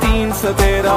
313